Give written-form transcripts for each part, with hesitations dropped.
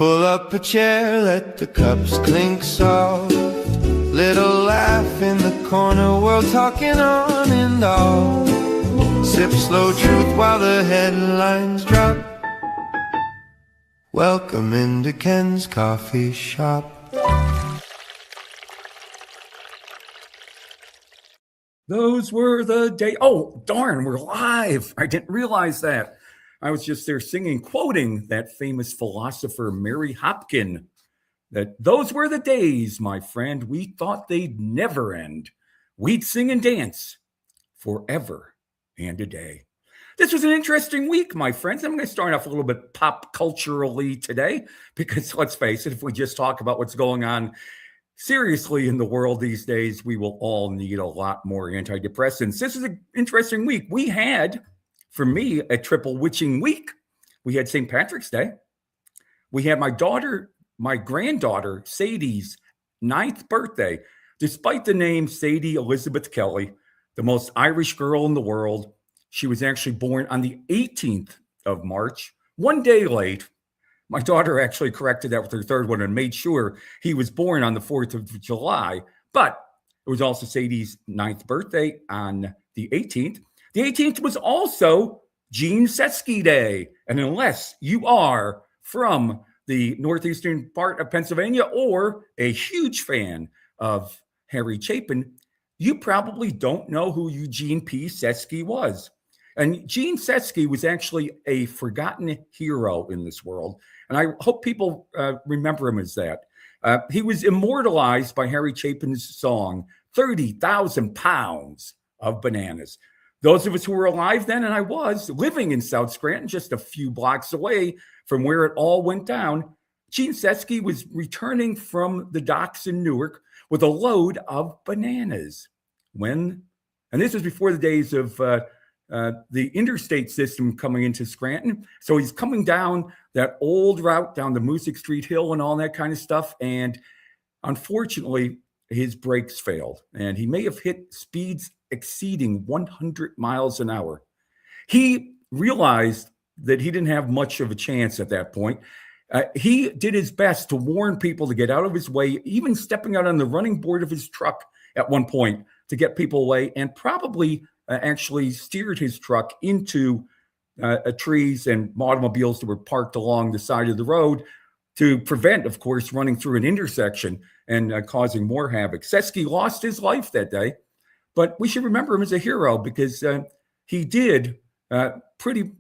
Pull up a chair, let the cups clink soft. Little laugh in the corner, world talking on and off. Sip slow truth while the headlines drop. Welcome into Ken's coffee shop. Those were the days. Oh, darn, we're live. I didn't realize that. I was just there singing, quoting that famous philosopher, Mary Hopkin, that those were the days, my friend, we thought they'd never end. We'd sing and dance forever and a day. This was an interesting week, my friends. I'm going to start off a little bit pop culturally today, because let's face it, if we just talk about what's going on seriously in the world these days, we will all need a lot more antidepressants. This is an interesting week. We had, for me, a triple witching week. We had St. Patrick's Day. We had my granddaughter, Sadie's 9th birthday. Despite the name Sadie Elizabeth Kelly, the most Irish girl in the world, she was actually born on the 18th of March, one day late. My daughter actually corrected that with her third one and made sure he was born on the 4th of July. But it was also Sadie's 9th birthday on the 18th. The 18th was also Gene Sesky Day. And unless you are from the northeastern part of Pennsylvania or a huge fan of Harry Chapin, you probably don't know who Eugene P. Sesky was. And Gene Sesky was actually a forgotten hero in this world. And I hope people remember him as that. He was immortalized by Harry Chapin's song, 30,000 Pounds of Bananas. Those of us who were alive then, and I was, living in South Scranton, just a few blocks away from where it all went down, Gene Sesky was returning from the docks in Newark with a load of bananas. And this was before the days of the interstate system coming into Scranton. So he's coming down that old route down the Music Street Hill and all that kind of stuff. And unfortunately, his brakes failed. And he may have hit speeds exceeding 100 miles an hour. He realized that he didn't have much of a chance at that point. He did his best to warn people to get out of his way, even stepping out on the running board of his truck at one point to get people away, and probably actually steered his truck into trees and automobiles that were parked along the side of the road to prevent, of course, running through an intersection and causing more havoc. Sesky lost his life that day, but we should remember him as a hero because he did pretty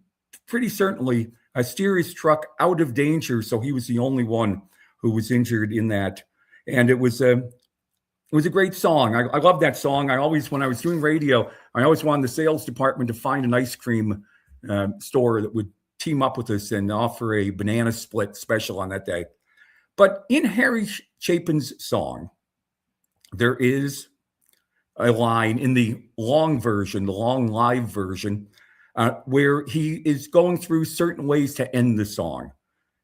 certainly steer his truck out of danger. So he was the only one who was injured in that. And it was a great song. I love that song. When I was doing radio, I always wanted the sales department to find an ice cream store that would team up with us and offer a banana split special on that day. But in Harry Chapin's song, there is a line in the long version, the long live version, where he is going through certain ways to end the song.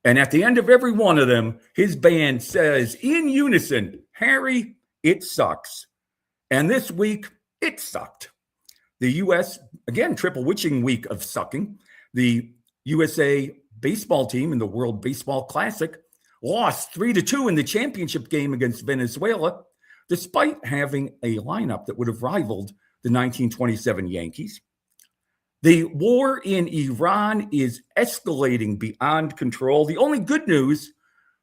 And at the end of every one of them, his band says in unison, "Harry, it sucks." And this week, it sucked. The U.S., again, triple witching week of sucking. The USA baseball team in the World Baseball Classic lost 3-2 in the championship game against Venezuela, despite having a lineup that would have rivaled the 1927 Yankees. The war in Iran is escalating beyond control. The only good news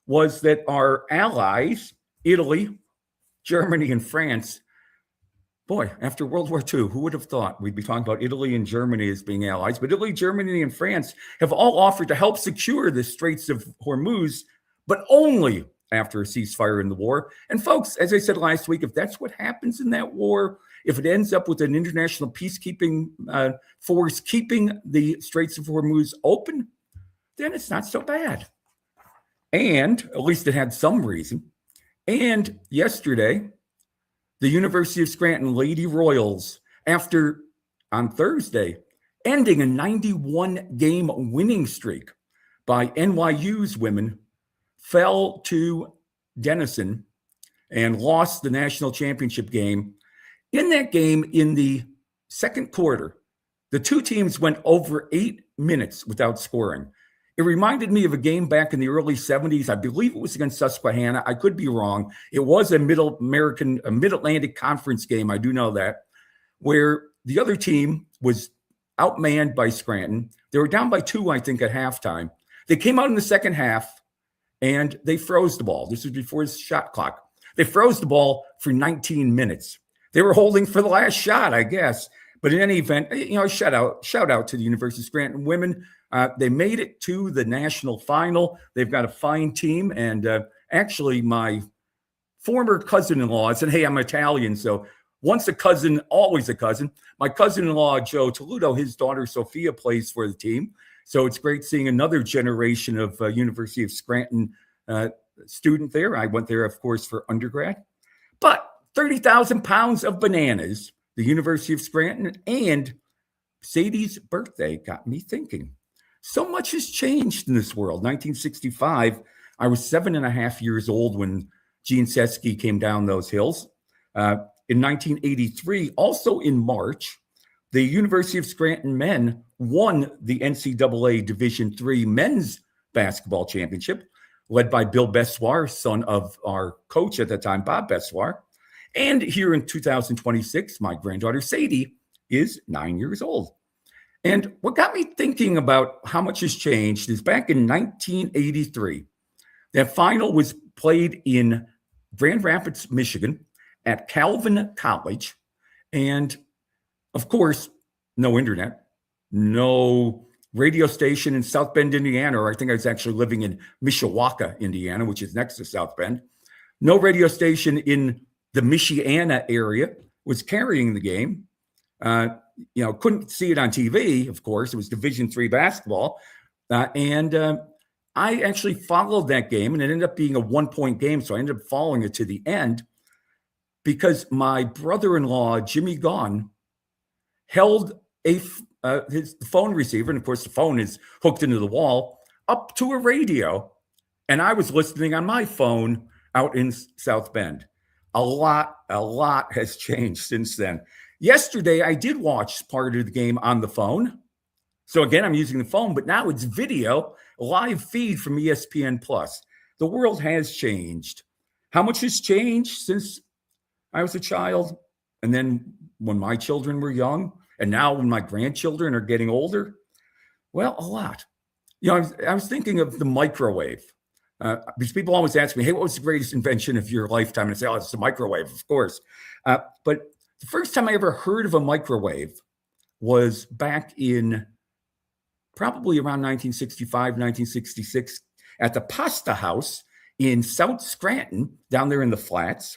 was that our allies, Italy, Germany, and France, boy, after World War II, who would have thought we'd be talking about Italy and Germany as being allies? But Italy, Germany, and France have all offered to help secure the Straits of Hormuz, but only after a ceasefire in the war. And folks, as I said last week, if that's what happens in that war, if it ends up with an international peacekeeping force keeping the Straits of Hormuz open, then it's not so bad. And at least it had some reason. And yesterday, the University of Scranton Lady Royals, after on Thursday, ending a 91-game winning streak by NYU's women, fell to Denison and lost the national championship game. In that game, in the second quarter, the two teams went over 8 minutes without scoring. It reminded me of a game back in the early 70s. I believe it was against Susquehanna. I could be wrong. It was a Mid-Atlantic Conference game. I do know that, where the other team was outmanned by Scranton. They were down by 2, I think, at halftime. They came out in the second half and they froze the ball. This was before the shot clock. They froze the ball for 19 minutes. They were holding for the last shot, I guess. But in any event, shout out to the University of Scranton women. They made it to the national final. They've got a fine team. And actually, my former cousin-in-law, I said, hey, I'm Italian, so once a cousin, always a cousin. My cousin-in-law, Joe Toludo, his daughter, Sophia, plays for the team. So it's great seeing another generation of University of Scranton student there. I went there, of course, for undergrad. But 30,000 pounds of bananas, the University of Scranton, and Sadie's birthday got me thinking. So much has changed in this world. 1965, I was 7.5 years old when Gene Seski came down those hills. In 1983, also in March, the University of Scranton men won the NCAA Division III men's basketball championship, led by Bill Bessoir, son of our coach at the time, Bob Bessoir. And here in 2026, my granddaughter Sadie is 9 years old. And what got me thinking about how much has changed is back in 1983, that final was played in Grand Rapids, Michigan, at Calvin College. And of course, no internet, no radio station in South Bend, Indiana, or I think I was actually living in Mishawaka, Indiana, which is next to South Bend. No radio station in the Michiana area was carrying the game. Couldn't see it on TV, of course. It was Division III basketball. And I actually followed that game, and it ended up being a 1-point game. So I ended up following it to the end because my brother-in-law, Jimmy Gaughan, held his phone receiver, and of course the phone is hooked into the wall, up to a radio, and I was listening on my phone out in South Bend. A lot has changed since then. Yesterday, I did watch part of the game on the phone. So again, I'm using the phone, but now it's video, live feed from ESPN+. The world has changed. How much has changed since I was a child? And then when my children were young, and now when my grandchildren are getting older? Well, a lot. I was thinking of the microwave. Because people always ask me, hey, what was the greatest invention of your lifetime? And I say, oh, it's the microwave, of course. But the first time I ever heard of a microwave was back in probably around 1965, 1966 at the Pasta House in South Scranton, down there in the flats.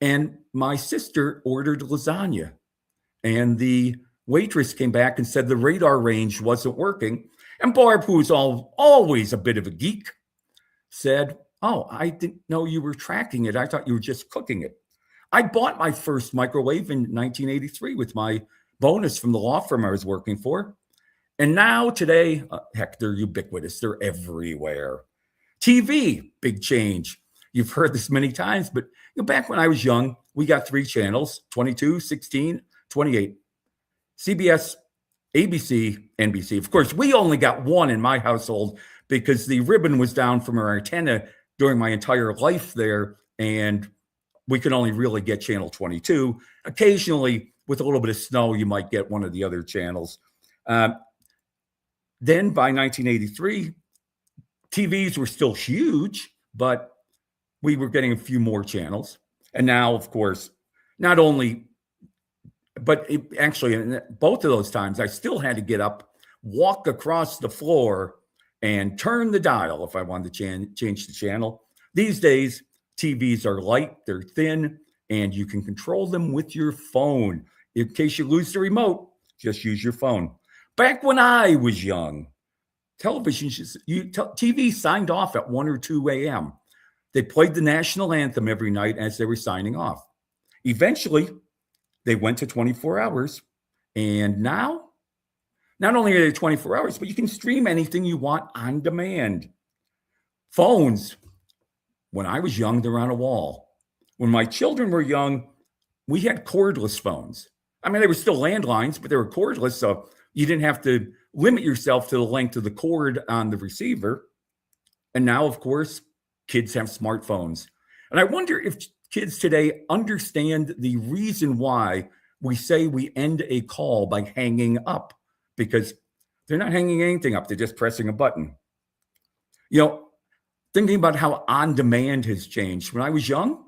And my sister ordered lasagna. And the waitress came back and said the radar range wasn't working. And Barb, who was always a bit of a geek, said, oh, I didn't know you were tracking it. I thought you were just cooking it. I bought my first microwave in 1983 with my bonus from the law firm I was working for. And now today, heck, they're ubiquitous. They're everywhere. TV, big change. You've heard this many times, but back when I was young, we got 3 channels, 22, 16, 28. CBS, ABC, NBC. Of course, we only got 1 in my household because the ribbon was down from our antenna during my entire life there, and we could only really get channel 22. Occasionally, with a little bit of snow, you might get one of the other channels. Then by 1983, TVs were still huge, but we were getting a few more channels. And now, of course, not only, but actually, in both of those times, I still had to get up, walk across the floor, and turn the dial if I wanted to change the channel. These days, TVs are light, they're thin, and you can control them with your phone. In case you lose the remote, just use your phone. Back when I was young, TV signed off at 1 or 2 a.m. They played the national anthem every night as they were signing off. Eventually, they went to 24 hours. And now, not only are they 24 hours, but you can stream anything you want on demand. Phones, when I was young, they're on a wall. When my children were young, we had cordless phones. I mean, they were still landlines, but they were cordless, so you didn't have to limit yourself to the length of the cord on the receiver. And now, of course, kids have smartphones. And I wonder if kids today understand the reason why we say we end a call by hanging up, because they're not hanging anything up. They're just pressing a button. Thinking about how on demand has changed. When I was young,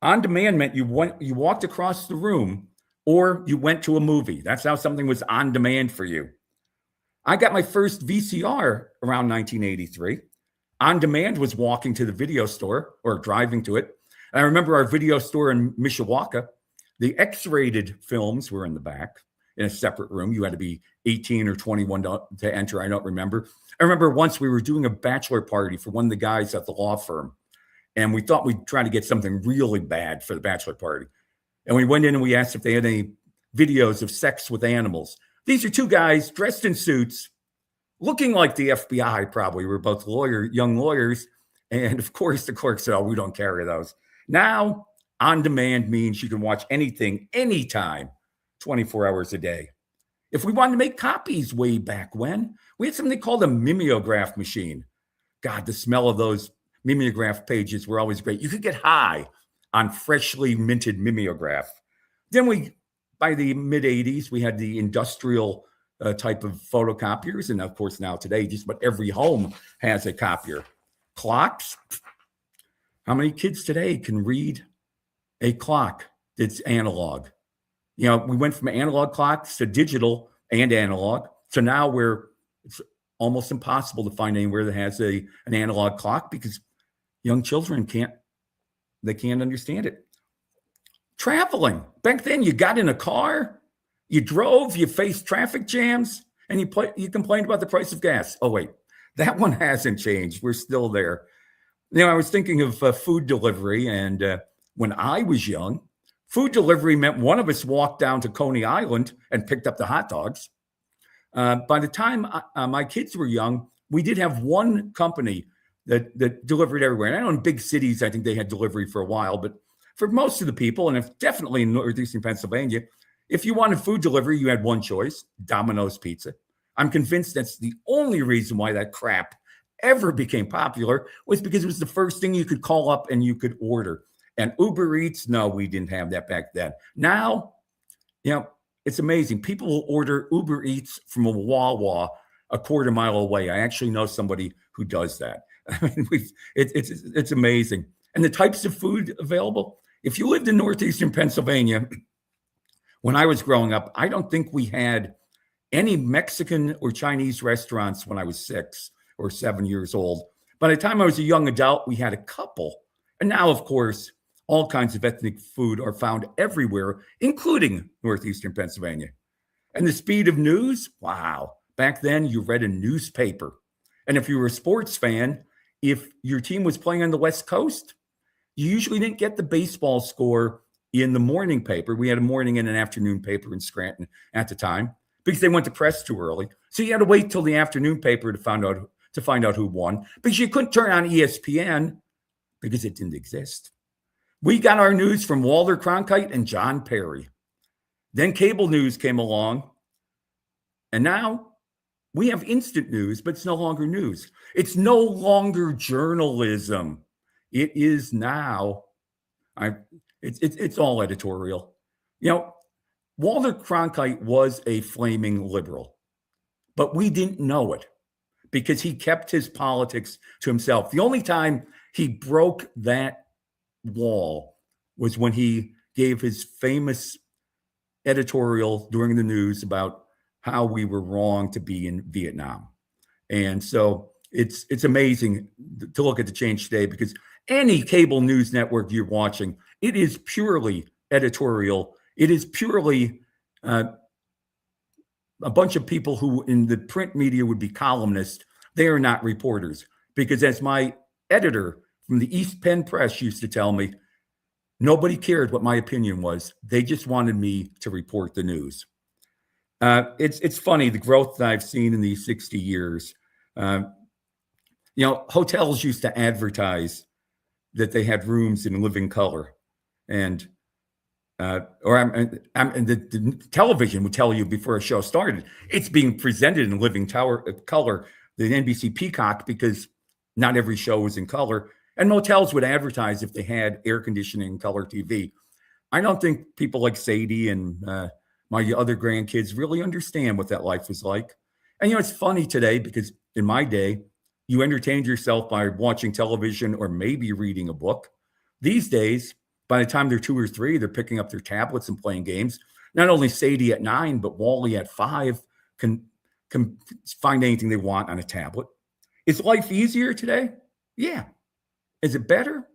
on demand meant you walked across the room or you went to a movie. That's how something was on demand for you. I got my first VCR around 1983. On demand was walking to the video store or driving to it. And I remember our video store in Mishawaka, the X-rated films were in the back in a separate room. You had to be 18 or 21 to enter. I don't remember. I remember once we were doing a bachelor party for one of the guys at the law firm, and we thought we'd try to get something really bad for the bachelor party. And we went in and we asked if they had any videos of sex with animals. These are two guys dressed in suits, looking like the FBI probably. We're both young lawyers. And of course, the clerk said, "Oh, we don't carry those." Now, on demand means you can watch anything, anytime, 24 hours a day. If we wanted to make copies way back when, we had something called a mimeograph machine. God, the smell of those mimeograph pages were always great. You could get high on freshly minted mimeograph. Then by the mid 80s, we had the industrial type of photocopiers. And of course, now today, just about every home has a copier. Clocks. How many kids today can read a clock that's analog? We went from analog clocks to digital and analog. So now it's almost impossible to find anywhere that has an analog clock because young children can't understand it. Traveling. Back then, you got in a car, you drove, you faced traffic jams, and you complained about the price of gas. Oh, wait, that one hasn't changed. We're still there. I was thinking of food delivery, and when I was young, food delivery meant one of us walked down to Coney Island and picked up the hot dogs. By the time my kids were young, we did have one company that delivered everywhere. And I know in big cities, I think they had delivery for a while, but for most of the people, and definitely in northeastern Pennsylvania, if you wanted food delivery, you had one choice: Domino's Pizza. I'm convinced that's the only reason why that crap ever became popular, was because it was the first thing you could call up and you could order. And Uber Eats, no, we didn't have that back then. Now, it's amazing. People will order Uber Eats from a Wawa a quarter mile away. I actually know somebody who does that. I mean, it's amazing. And the types of food available. If you lived in northeastern Pennsylvania, when I was growing up, I don't think we had any Mexican or Chinese restaurants when I was 6 or 7 years old. By the time I was a young adult, we had a couple. And now, of course, all kinds of ethnic food are found everywhere, including northeastern Pennsylvania. And the speed of news, wow. Back then, you read a newspaper. And if you were a sports fan, if your team was playing on the West Coast, you usually didn't get the baseball score in the morning paper. We had a morning and an afternoon paper in Scranton at the time because they went to press too early. So you had to wait till the afternoon paper to find out who won, because you couldn't turn on ESPN because it didn't exist. We got our news from Walter Cronkite and John Perry. Then cable news came along, and now we have instant news, but it's no longer news. It's no longer journalism. It is now, it's all editorial. Walter Cronkite was a flaming liberal, but we didn't know it because he kept his politics to himself. The only time he broke that wall was when he gave his famous editorial during the news about how we were wrong to be in Vietnam. And so it's amazing to look at the change today, because any cable news network you're watching, it is purely editorial. It is purely a bunch of people who in the print media would be columnists. They are not reporters, because as my editor from the East Penn Press used to tell me, nobody cared what my opinion was. They just wanted me to report the news. It's funny, the growth that I've seen in these 60 years. Hotels used to advertise that they had rooms in living color. And the television would tell you before a show started, it's being presented in living color, the NBC Peacock, because not every show was in color. And motels would advertise if they had air conditioning and color TV. I don't think people like Sadie and my other grandkids really understand what that life was like. And, it's funny today because in my day, you entertained yourself by watching television or maybe reading a book. These days, by the time they're 2 or 3, they're picking up their tablets and playing games. Not only Sadie at 9, but Wally at 5 can find anything they want on a tablet. Is life easier today? Yeah. Is it better?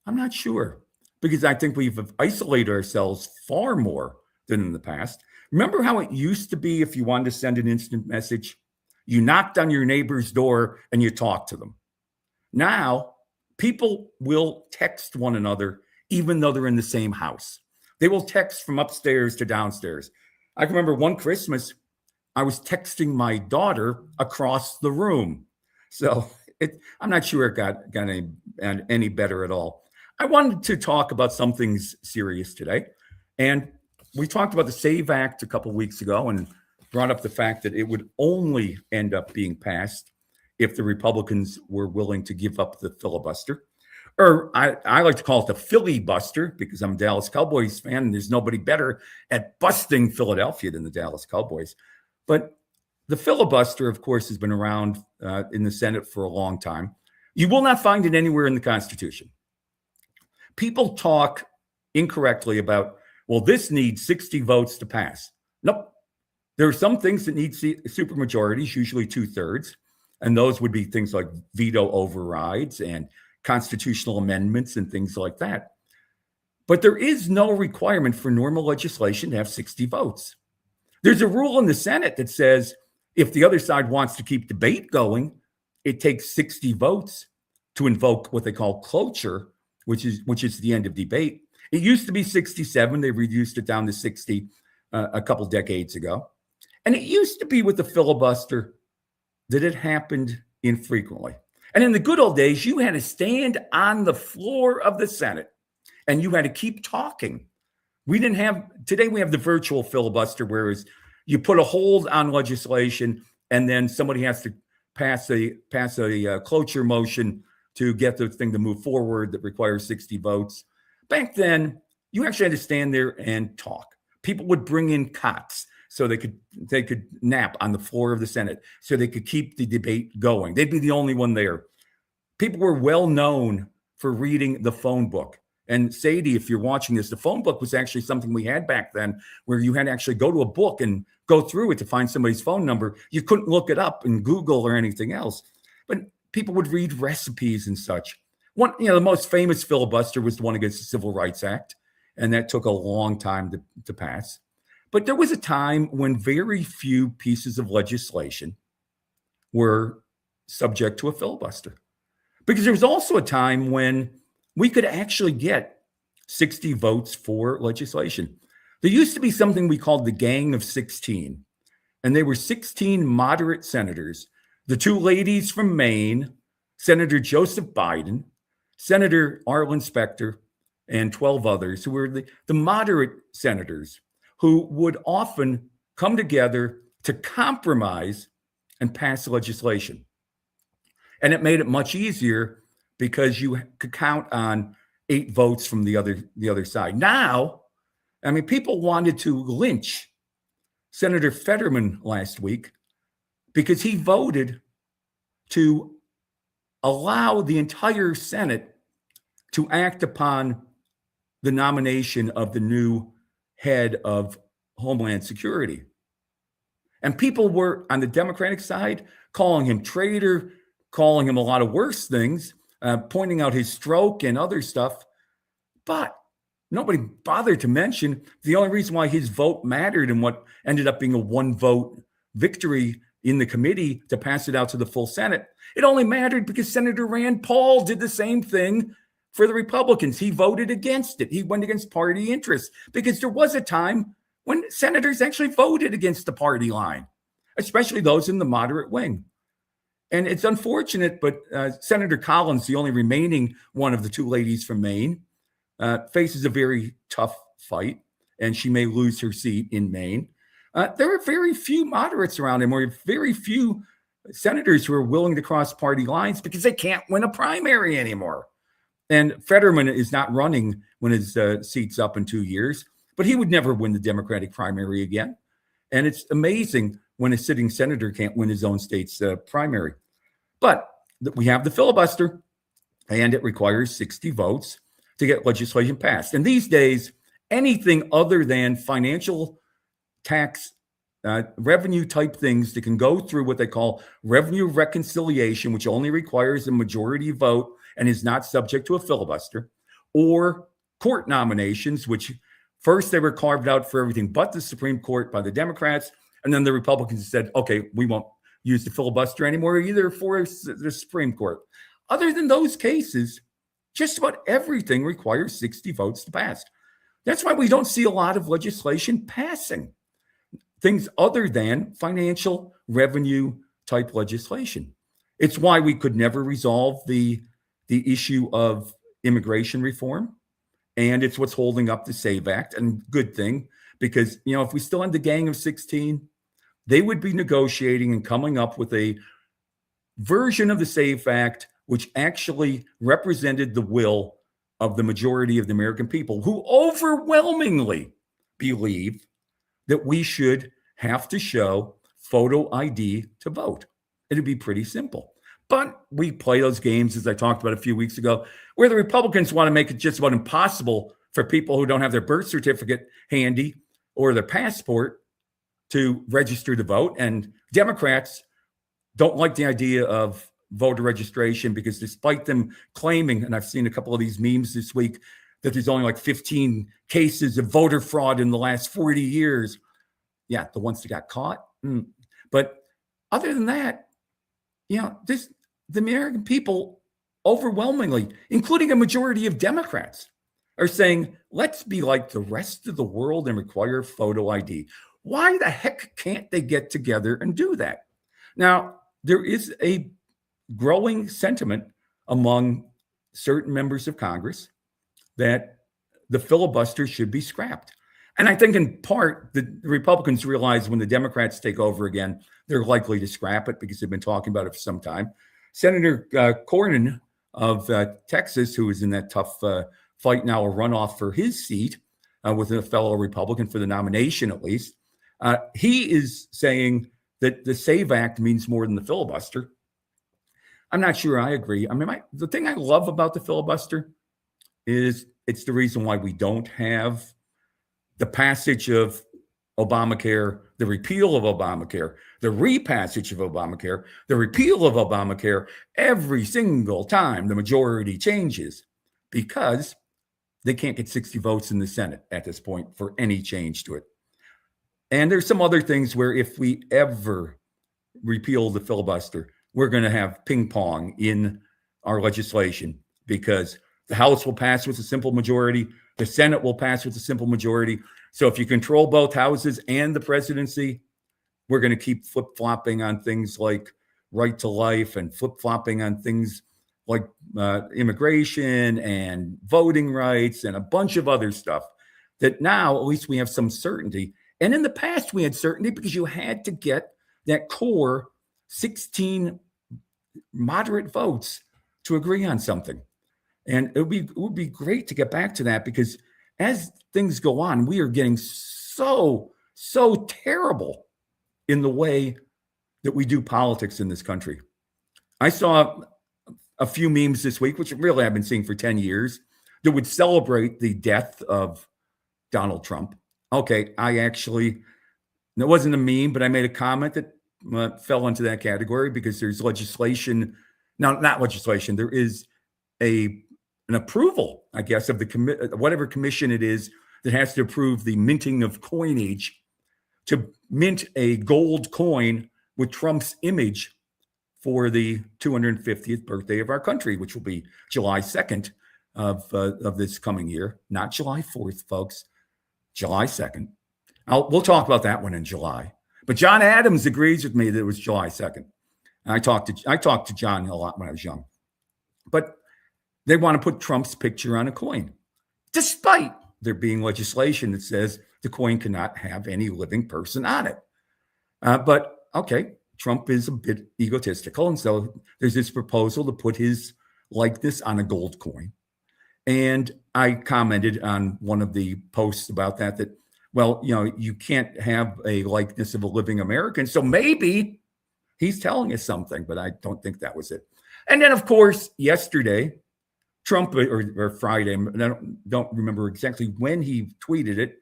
I'm not sure, because I think we've isolated ourselves far more than in the past. Remember how it used to be if you wanted to send an instant message? You knocked on your neighbor's door and you talked to them. Now, people will text one another even though they're in the same house. They will text from upstairs to downstairs. I can remember one Christmas, I was texting my daughter across the room. So I'm not sure it got any better at all. I wanted to talk about something serious today. And we talked about the SAVE Act a couple of weeks ago and brought up the fact that it would only end up being passed if the Republicans were willing to give up the filibuster. Or I like to call it the Philly buster, because I'm a Dallas Cowboys fan and there's nobody better at busting Philadelphia than the Dallas Cowboys. But the filibuster, of course, has been around in the Senate for a long time. You will not find it anywhere in the Constitution. People talk incorrectly about, well, this needs 60 votes to pass. Nope. There are some things that need supermajorities, usually 2/3, and those would be things like veto overrides and constitutional amendments and things like that. But there is no requirement for normal legislation to have 60 votes. There's a rule in the Senate that says if the other side wants to keep debate going, it takes 60 votes to invoke what they call cloture, which is the end of debate. It used to be 67. They reduced it down to 60 a couple decades ago. And it used to be with the filibuster that it happened infrequently. And in the good old days, you had to stand on the floor of the Senate and you had to keep talking. Today we have the virtual filibuster, whereas you put a hold on legislation and then somebody has to pass a cloture motion to get the thing to move forward that requires 60 votes. Back then, you actually had to stand there and talk. People would bring in cots so they could nap on the floor of the Senate so they could keep the debate going. They'd be the only one there. People were well known for reading the phone book. And Sadie, if you're watching this, the phone book was actually something we had back then where you had to actually go to a book and go through it to find somebody's phone number. You couldn't look it up in Google or anything else. But people would read recipes and such. The most famous filibuster was the one against the Civil Rights Act, and that took a long time to pass. But there was a time when very few pieces of legislation were subject to a filibuster. Because there was also a time when we could actually get 60 votes for legislation. There used to be something we called the Gang of 16, and they were 16 moderate senators, the 2 ladies from Maine, Senator Joseph Biden, Senator Arlen Specter, and 12 others who were the moderate senators who would often come together to compromise and pass legislation. And it made it much easier because you could count on 8 votes from the other side. Now, people wanted to lynch Senator Fetterman last week because he voted to allow the entire Senate to act upon the nomination of the new head of Homeland Security. And people were, on the Democratic side, calling him traitor, calling him a lot of worse things, pointing out his stroke and other stuff. But nobody bothered to mention the only reason why his vote mattered and what ended up being a 1-vote victory in the committee to pass it out to the full Senate. It only mattered because Senator Rand Paul did the same thing for the Republicans. He voted against it. He went against party interests because there was a time when senators actually voted against the party line, especially those in the moderate wing. And it's unfortunate, but Senator Collins, the only remaining one of the 2 ladies from Maine, faces a very tough fight, and she may lose her seat in Maine. There are very few moderates around him, or very few senators who are willing to cross party lines because they can't win a primary anymore. And Fetterman is not running when his seat's up in 2 years, but he would never win the Democratic primary again. And it's amazing when a sitting senator can't win his own state's primary. But we have the filibuster, and it requires 60 votes to get legislation passed. And these days, anything other than financial tax revenue type things that can go through what they call revenue reconciliation, which only requires a majority vote and is not subject to a filibuster, or court nominations, which first they were carved out for everything but the Supreme Court by the Democrats. And then the Republicans said, okay, we won't use the filibuster anymore either for the Supreme Court. Other than those cases, just about everything requires 60 votes to pass. That's why we don't see a lot of legislation passing. Things other than financial revenue type legislation. It's why we could never resolve the issue of immigration reform. And it's what's holding up the SAVE Act. And good thing, because, if we still had the Gang of 16, they would be negotiating and coming up with a version of the SAVE Act, which actually represented the will of the majority of the American people, who overwhelmingly believe that we should have to show photo ID to vote. It'd be pretty simple. But we play those games, as I talked about a few weeks ago, where the Republicans want to make it just about impossible for people who don't have their birth certificate handy or their passport to register to vote. And Democrats don't like the idea of voter registration because despite them claiming, and I've seen a couple of these memes this week, that there's only like 15 cases of voter fraud in the last 40 years. Yeah, the ones that got caught. But other than that, the American people overwhelmingly, including a majority of Democrats, are saying, let's be like the rest of the world and require photo ID. Why the heck can't they get together and do that? Now, there is a growing sentiment among certain members of Congress that the filibuster should be scrapped. And I think in part, the Republicans realize when the Democrats take over again, they're likely to scrap it because they've been talking about it for some time. Senator Cornyn of Texas, who is in that tough fight now, a runoff for his seat with a fellow Republican for the nomination, at least, he is saying that the SAVE Act means more than the filibuster. I'm not sure I agree. I mean, the thing I love about the filibuster is it's the reason why we don't have the passage of Obamacare, the repeal of Obamacare, the repassage of Obamacare, the repeal of Obamacare every single time the majority changes, because they can't get 60 votes in the Senate at this point for any change to it. And there's some other things where if we ever repeal the filibuster, we're going to have ping pong in our legislation, because the House will pass with a simple majority. The Senate will pass with a simple majority. So if you control both houses and the presidency, we're going to keep flip-flopping on things like right to life and flip-flopping on things like immigration and voting rights and a bunch of other stuff that now at least we have some certainty. And in the past, we had certainty because you had to get that core 16 moderate votes to agree on something. And it would be great to get back to that, because as things go on, we are getting so terrible in the way that we do politics in this country. I saw a few memes this week, which really I've been seeing for 10 years, that would celebrate the death of Donald Trump. Okay, it wasn't a meme, but I made a comment that fell into that category because there's legislation. Now, not legislation. There is an approval, I guess, of whatever commission it is that has to approve the minting of coinage to mint a gold coin with Trump's image for the 250th birthday of our country, which will be July 2nd of this coming year, not July 4th, folks. July 2nd. We'll talk about that one in July. But John Adams agrees with me that it was July 2nd. And I talked to John a lot when I was young. But they want to put Trump's picture on a coin, despite there being legislation that says the coin cannot have any living person on it. But okay, Trump is a bit egotistical. And so there's this proposal to put his likeness on a gold coin. And I commented on one of the posts about that, well, you can't have a likeness of a living American. So maybe he's telling us something, but I don't think that was it. And then, of course, yesterday, Trump, or Friday, I don't remember exactly when he tweeted it,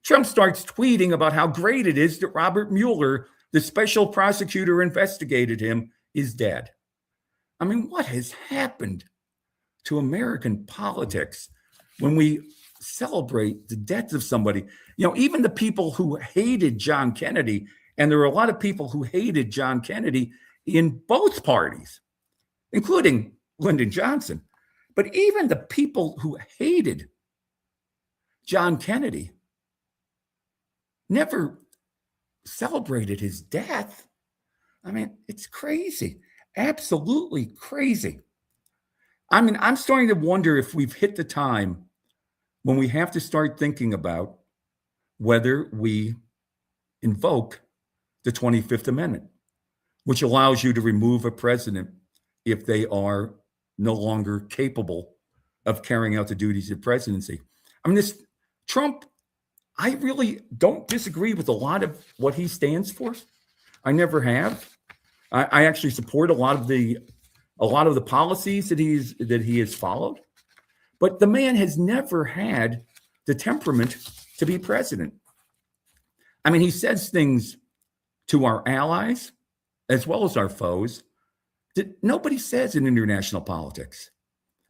Trump starts tweeting about how great it is that Robert Mueller, the special prosecutor investigated him, is dead. I mean, what has happened to American politics when we celebrate the death of somebody? Even the people who hated John Kennedy, and there were a lot of people who hated John Kennedy in both parties, including Lyndon Johnson. But even the people who hated John Kennedy never celebrated his death. I mean, it's crazy. Absolutely crazy. I mean, I'm starting to wonder if we've hit the time when we have to start thinking about whether we invoke the 25th Amendment, which allows you to remove a president if they are no longer capable of carrying out the duties of presidency. I mean, this Trump, I really don't disagree with a lot of what he stands for. I never have. I actually support a lot of the policies that he has followed. But the man has never had the temperament to be president. I mean, he says things to our allies as well as our foes that nobody says in international politics.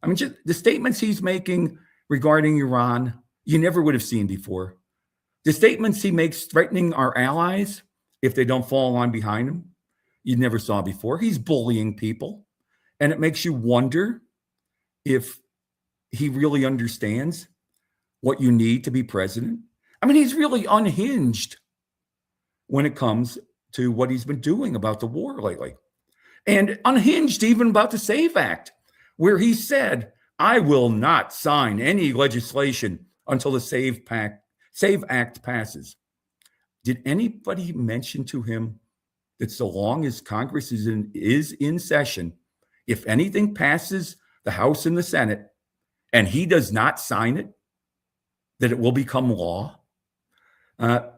I mean, just the statements he's making regarding Iran, you never would have seen before. The statements he makes threatening our allies if they don't fall on behind him, you never saw before. He's bullying people. And it makes you wonder if he really understands what you need to be president. I mean, he's really unhinged when it comes to what he's been doing about the war lately. And unhinged even about the SAVE Act, where he said, I will not sign any legislation until the SAVE Act passes. Did anybody mention to him that so long as Congress is in session, if anything passes the House and the Senate and he does not sign it, that it will become law?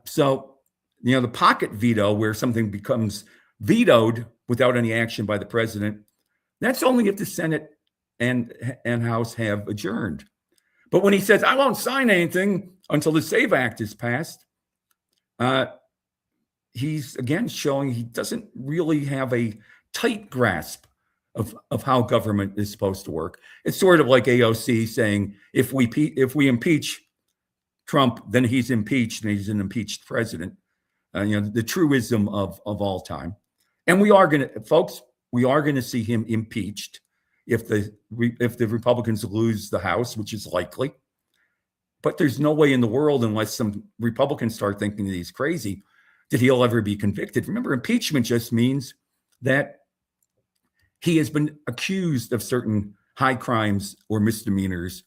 So, the pocket veto, where something becomes vetoed without any action by the president, that's only if the Senate and House have adjourned. But when he says, I won't sign anything until the SAVE Act is passed, he's again showing he doesn't really have a tight grasp of how government is supposed to work. It's sort of like AOC saying, if we impeach Trump, then he's impeached and he's an impeached president. The truism of all time. And we are going to see him impeached if the Republicans lose the House, which is likely. But there's no way in the world, unless some Republicans start thinking that he's crazy, that he'll ever be convicted. Remember, impeachment just means that he has been accused of certain high crimes or misdemeanors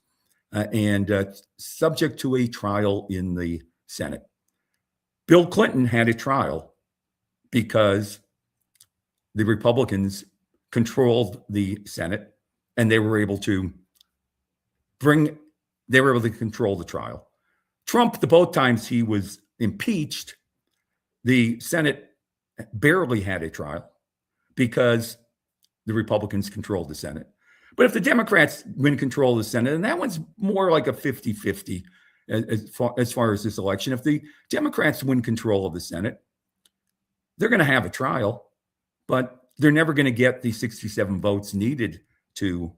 and subject to a trial in the Senate. Bill Clinton had a trial because the Republicans controlled the Senate and they were able to control the trial. Trump, the both times he was impeached, the Senate barely had a trial because the Republicans controlled the Senate. But if the Democrats win control of the Senate, and that one's more like a 50-50 as far as this election, if the Democrats win control of the Senate, they're going to have a trial, but they're never going to get the 67 votes needed to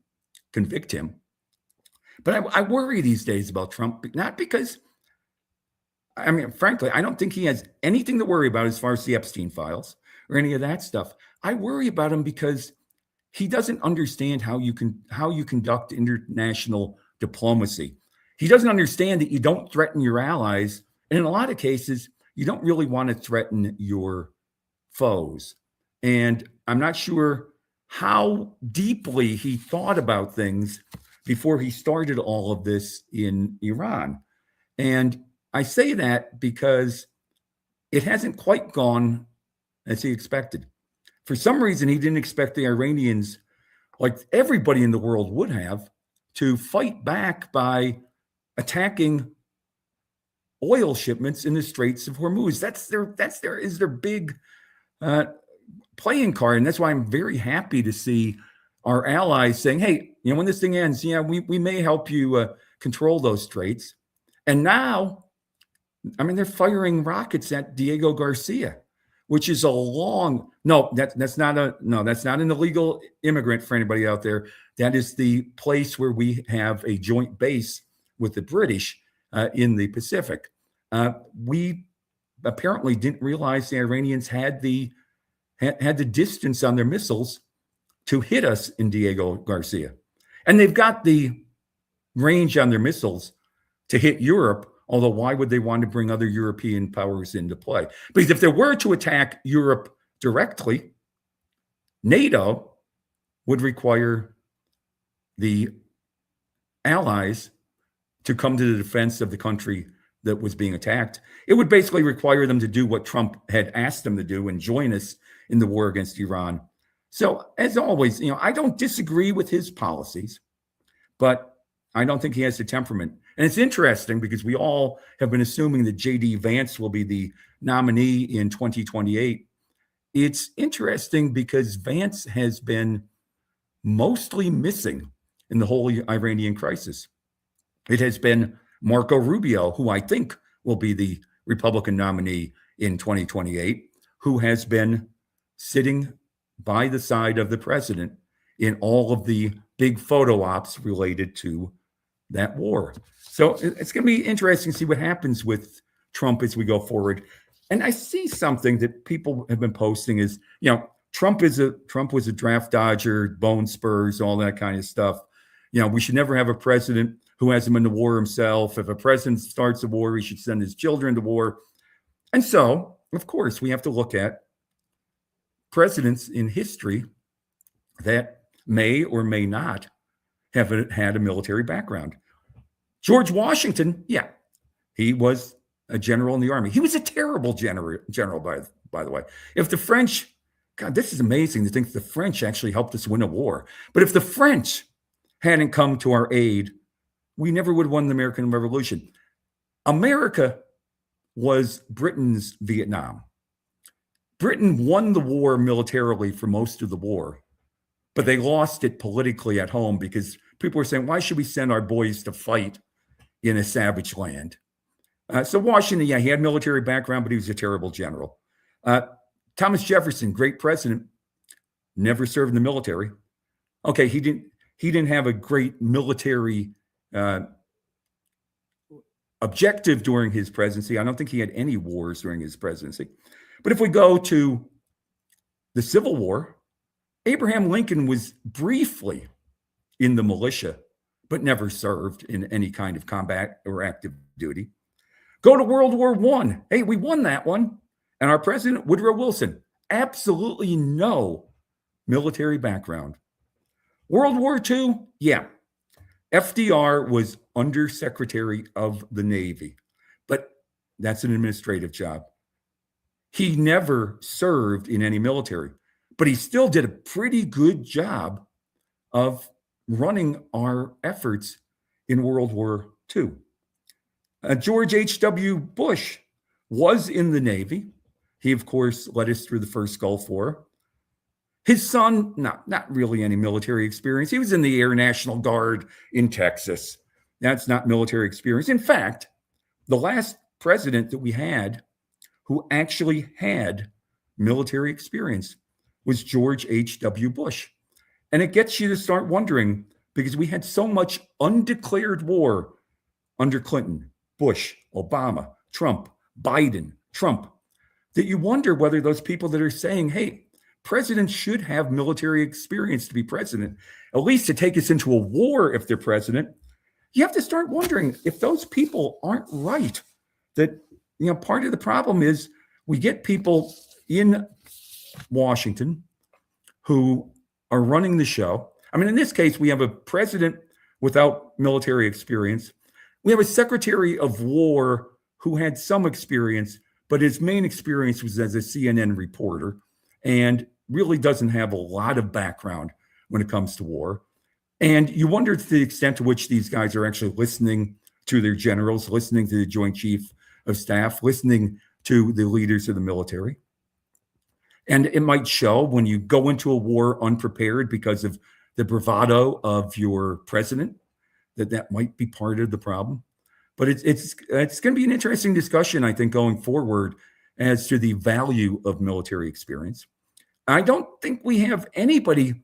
convict him. But I worry these days about Trump, not because, I mean, frankly, I don't think he has anything to worry about as far as the Epstein files or any of that stuff. I worry about him because he doesn't understand how you conduct international diplomacy. He doesn't understand that you don't threaten your allies. And in a lot of cases, you don't really want to threaten your foes. And I'm not sure how deeply he thought about things before he started all of this in Iran. And I say that because it hasn't quite gone as he expected. For some reason, he didn't expect the Iranians, like everybody in the world would have, to fight back by attacking oil shipments in the Straits of Hormuz. That's their big playing card, and that's why I'm very happy to see our allies saying, "Hey, when this thing ends, we may help you control those straits." And now, they're firing rockets at Diego Garcia, which is that's not an illegal immigrant for anybody out there. That is the place where we have a joint base with the British in the Pacific. We apparently didn't realize the Iranians had the distance on their missiles to hit us in Diego Garcia. And they've got the range on their missiles to hit Europe, although why would they want to bring other European powers into play? Because if they were to attack Europe directly, NATO would require the allies to come to the defense of the country that was being attacked. It would basically require them to do what Trump had asked them to do and join us in the war against Iran. So, as always, I don't disagree with his policies, but I don't think he has the temperament. And it's interesting because we all have been assuming that J.D. Vance will be the nominee in 2028. It's interesting because Vance has been mostly missing in the whole Iranian crisis. It has been Marco Rubio, who I think will be the Republican nominee in 2028, who has been sitting by the side of the president in all of the big photo ops related to that war. So it's going to be interesting to see what happens with Trump as we go forward. And I see something that people have been posting is, Trump was a draft dodger, bone spurs, all that kind of stuff. We should never have a president who hasn't been to war himself. If a president starts a war, he should send his children to war. And so, of course, we have to look at presidents in history that may or may not have had a military background. George Washington, he was a general in the army. He was a terrible general, by the way. If the French, God, this is amazing to think the French actually helped us win a war. But if the French hadn't come to our aid, we never would have won the American Revolution. America was Britain's Vietnam. Britain won the war militarily for most of the war, but they lost it politically at home because people were saying, why should we send our boys to fight in a savage land? So Washington, he had military background, but he was a terrible general. Thomas Jefferson, great president, never served in the military. Okay, he didn't have a great military objective during his presidency. I don't think he had any wars during his presidency. But if we go to the Civil War, Abraham Lincoln was briefly in the militia, but never served in any kind of combat or active duty. Go to World War I. Hey, we won that one. And our president, Woodrow Wilson, absolutely no military background. World War II, FDR was Undersecretary of the Navy, but that's an administrative job. He never served in any military, but he still did a pretty good job of running our efforts in World War II. George H.W. Bush was in the Navy. He, of course, led us through the first Gulf War. His son, not really any military experience. He was in the Air National Guard in Texas. That's not military experience. In fact, the last president that we had who actually had military experience was George H.W. Bush. And it gets you to start wondering, because we had so much undeclared war under Clinton, Bush, Obama, Trump, Biden, Trump, that you wonder whether those people that are saying, hey, presidents should have military experience to be president, at least to take us into a war if they're president, you have to start wondering if those people aren't right. That, part of the problem is we get people in Washington who are running the show. In this case, we have a president without military experience. We have a Secretary of War who had some experience, but his main experience was as a CNN reporter and really doesn't have a lot of background when it comes to war. And you wonder to the extent to which these guys are actually listening to their generals, listening to the Joint Chief of Staff, listening to the leaders of the military. And it might show when you go into a war unprepared because of the bravado of your president, that might be part of the problem. But it's going to be an interesting discussion, I think, going forward as to the value of military experience. I don't think we have anybody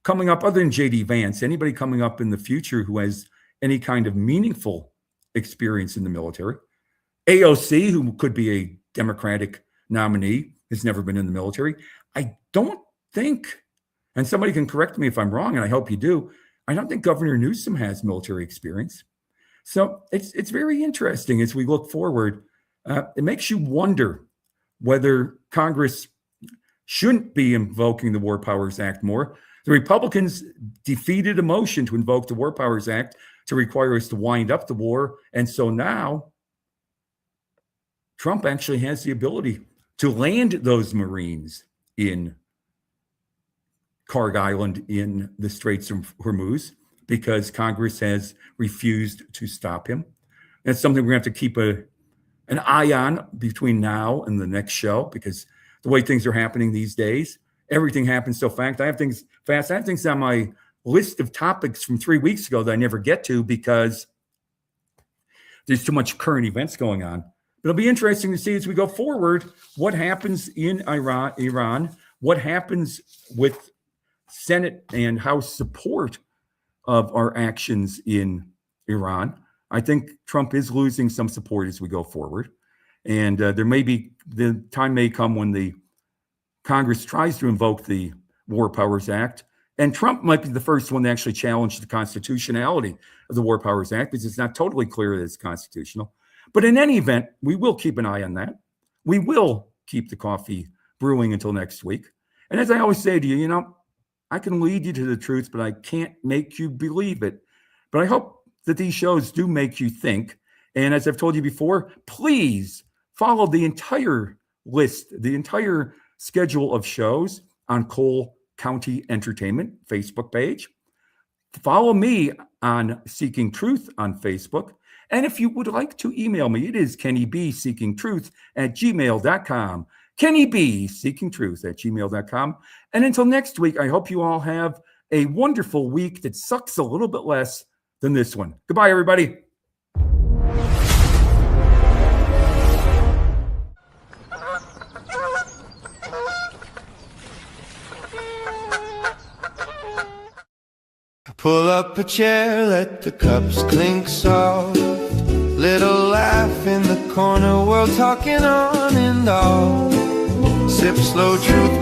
coming up other than J.D. Vance, anybody coming up in the future who has any kind of meaningful experience in the military. AOC, who could be a Democratic nominee, has never been in the military. I don't think, and somebody can correct me if I'm wrong, and I hope you do, I don't think Governor Newsom has military experience. So it's very interesting as we look forward. It makes you wonder whether Congress shouldn't be invoking the War Powers Act more. The Republicans defeated a motion to invoke the War Powers Act to require us to wind up the war. And so now Trump actually has the ability to land those Marines in Karg Island in the Straits of Hormuz because Congress has refused to stop him. That's something we're going to have to keep an eye on between now and the next show, because the way things are happening these days, everything happens so fast. I have things on my list of topics from 3 weeks ago that I never get to because there's too much current events going on. But it'll be interesting to see as we go forward what happens in Iran, what happens with Senate and House support of our actions in Iran. I think Trump is losing some support as we go forward. And the time may come when the Congress tries to invoke the War Powers Act. And Trump might be the first one to actually challenge the constitutionality of the War Powers Act because it's not totally clear that it's constitutional. But in any event, we will keep an eye on that. We will keep the coffee brewing until next week. And as I always say to you, I can lead you to the truth, but I can't make you believe it. But I hope that these shows do make you think. And as I've told you before, please follow the entire list, the entire schedule of shows on Cole County Entertainment Facebook page. Follow me on Seeking Truth on Facebook. And if you would like to email me, it is KennyBSeekingTruth@gmail.com. KennyBSeekingTruth@gmail.com. And until next week, I hope you all have a wonderful week that sucks a little bit less than this one. Goodbye, everybody. Pull up a chair, let the cups clink soft. Little laugh in the corner, world talking on and off. Sip slow truth.